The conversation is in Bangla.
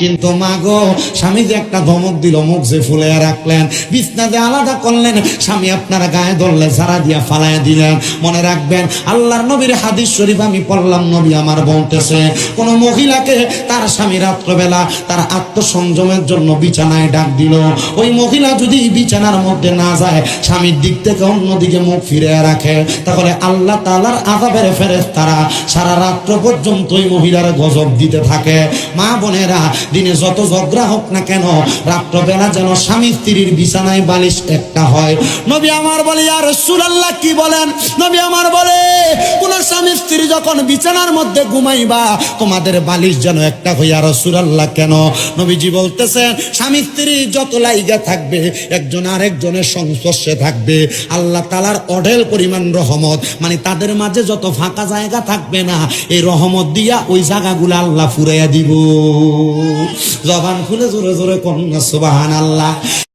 কিন্তু মা গো, স্বামী যে একটা ধমক দিল, মুখ যে ফুলে রাখলেন, বিছনাতে আলাদা করলেন, স্বামী আপনারা গায়ে ধরলে ঝাড়া দিয়া ফালাইয়া দিলেন। মনে রাখবেন, আল্লাহর নবীর হাদিস শরীফ আমি পড়লাম, নবী আমার বলতেছে, কোন মহিলাকে তার স্বামী রাত্রবেলা তার আত্মসংযমের জন্য বিছানায় ডাক দিল, ওই মহিলা যদি বিছানার মধ্যে না যায়, স্বামীর দিক থেকে অন্যদিকে মুখ ফিরে রাখে, তাহলে আল্লাহ তাআলার আযাবের ফেরেশতারা সারা রাত্র পর্যন্ত ওই মহিলার গজব দিতে থাকে। মা বোনেরা, দিনে যত ঝগড়া হোক না কেন, রাত্রবেলা যেন স্বামী স্ত্রীর বিছানায় বালিশ একটা হয়। নবী আমার বলে, ইয়া রাসূলুল্লাহ কি বলেন? নবী আমার বলে, কোন স্বামী স্ত্রী যখন বিছানার মধ্যে ঘুমাইবা, তোমাদের বালিশ যেন একটা হয়। ইয়া রাসূলুল্লাহ কেন? নবীজি বলতেছেন, স্বামী স্ত্রী যত লাইগা থাকবে, একজন আরেকজনের সংস্পর্শে থাকবে, আল্লাহ তাআলার অঢেল পরিমাণ রহমত, মানে তাদের মাঝে যত ফাঁকা জায়গা থাকবে না, এই রহমত দিয়া ওই জায়গাগুলো আল্লাহ ফুরাইয়া দিব। জবান খুলে জোরে জোরে কন্যা সুবহানাল্লাহ।